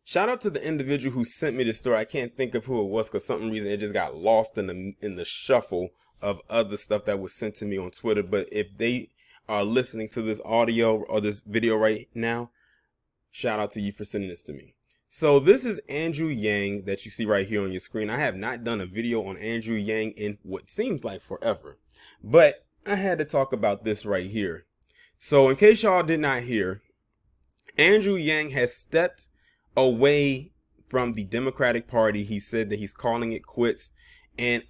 Shout out to the individual who sent me this story. I can't think of who it was because some reason it just got lost in the shuffle of other stuff that was sent to me on Twitter. But if they are listening to this audio or this video right now, shout out to you for sending this to me. So this is Andrew Yang that you see right here on your screen. I have not done a video on Andrew Yang in what seems like forever, but I had to talk about this right here. So in case y'all did not hear, Andrew Yang has stepped away from the Democratic Party. He said that he's calling it quits, and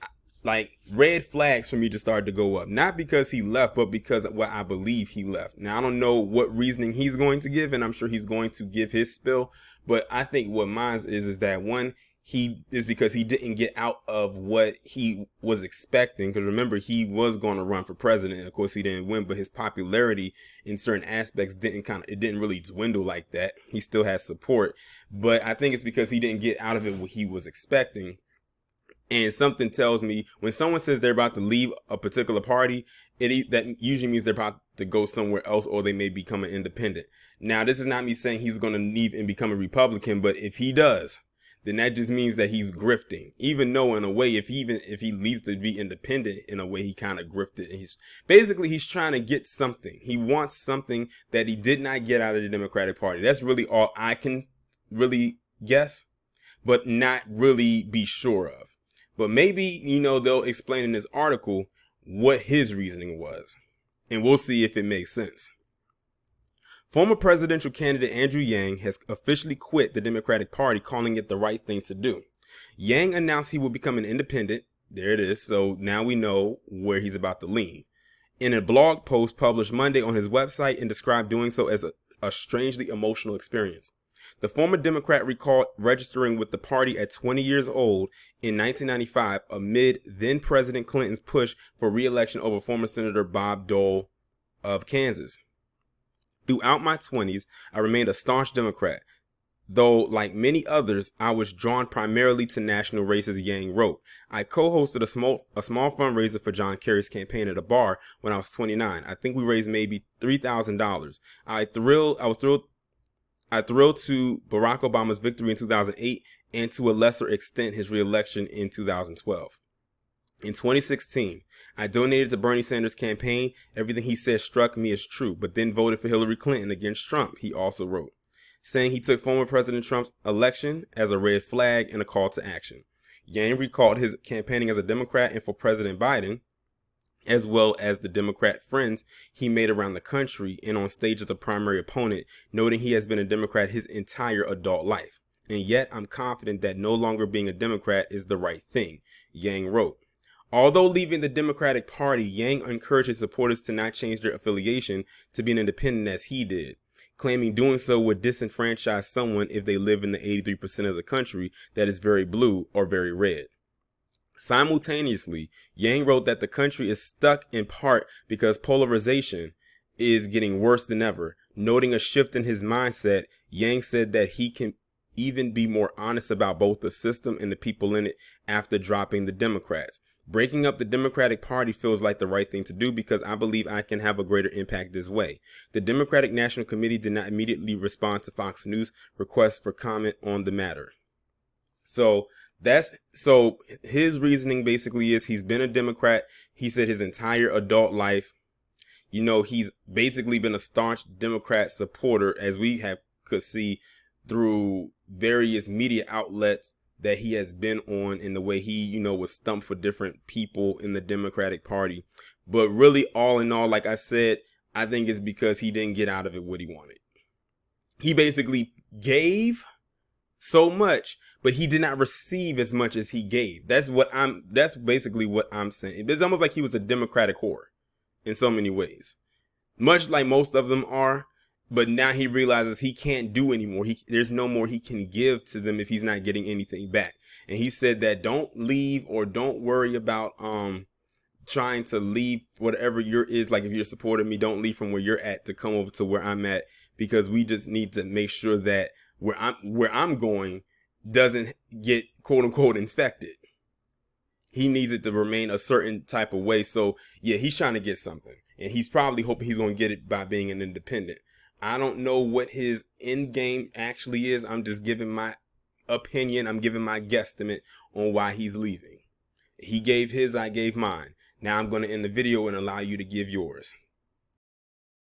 like red flags for me just started to go up, not because he left, but because of what I believe he left. Now I don't know what reasoning he's going to give, and I'm sure he's going to give his spill, but I think what mine is that one, he is because he didn't get out of what he was expecting. Because remember, he was going to run for president. Of course, he didn't win, but his popularity in certain aspects didn't really dwindle like that. He still has support, but I think it's because he didn't get out of it what he was expecting. And something tells me when someone says they're about to leave a particular party, that usually means they're about to go somewhere else, or they may become an independent. Now, this is not me saying he's going to leave and become a Republican, but if he does, then that just means that he's grifting. Even though in a way, if he leaves to be independent, in a way he kind of grifted. And he's trying to get something. He wants something that he did not get out of the Democratic Party. That's really all I can really guess, but not really be sure of. But maybe, they'll explain in this article what his reasoning was, and we'll see if it makes sense. Former presidential candidate Andrew Yang has officially quit the Democratic Party, calling it the right thing to do. Yang announced he will become an independent. There it is. So now we know where he's about to lean. In a blog post published Monday on his website, and described doing so as a strangely emotional experience. The former Democrat recalled registering with the party at 20 years old in 1995 amid then President Clinton's push for re-election over former Senator Bob Dole of Kansas. Throughout my 20s, I remained a staunch Democrat, though like many others, I was drawn primarily to national races, Yang wrote. I co-hosted a small fundraiser for John Kerry's campaign at a bar when I was 29. I think we raised maybe $3,000. I was thrilled to Barack Obama's victory in 2008 and to a lesser extent his re-election in 2012. In 2016, I donated to Bernie Sanders' campaign. Everything he said struck me as true, but then voted for Hillary Clinton against Trump, he also wrote, saying he took former President Trump's election as a red flag and a call to action. Yang recalled his campaigning as a Democrat and for President Biden, as well as the Democrat friends he made around the country and on stage as a primary opponent, noting he has been a Democrat his entire adult life. And yet I'm confident that no longer being a Democrat is the right thing, Yang wrote. Although leaving the Democratic Party, Yang encouraged his supporters to not change their affiliation to be an independent as he did, claiming doing so would disenfranchise someone if they live in the 83% of the country that is very blue or very red. Simultaneously, Yang wrote that the country is stuck in part because polarization is getting worse than ever. Noting a shift in his mindset, Yang said that he can even be more honest about both the system and the people in it after dropping the Democrats. Breaking up the Democratic Party feels like the right thing to do because I believe I can have a greater impact this way. The Democratic National Committee did not immediately respond to Fox News' request for comment on the matter. So his reasoning basically is he's been a Democrat. He said his entire adult life. He's basically been a staunch Democrat supporter, as we could see through various media outlets that he has been on, in the way he, was stumped for different people in the Democratic Party. But really, all in all, like I said, I think it's because he didn't get out of it what he wanted. He basically gave so much, but he did not receive as much as he gave. That's basically what I'm saying. It's almost like he was a Democratic whore in so many ways, much like most of them are. But now he realizes he can't do anymore. There's no more he can give to them if he's not getting anything back. And he said that don't leave, or don't worry about trying to leave whatever is. Like, if you're supporting me, don't leave from where you're at to come over to where I'm at, because we just need to make sure that where I'm going doesn't get quote unquote infected. He needs it to remain a certain type of way. So yeah, he's trying to get something, and he's probably hoping he's going to get it by being an independent. I don't know what his end game actually is. I'm just giving my opinion. I'm giving my guesstimate on why he's leaving. He gave his, I gave mine. Now I'm going to end the video and allow you to give yours.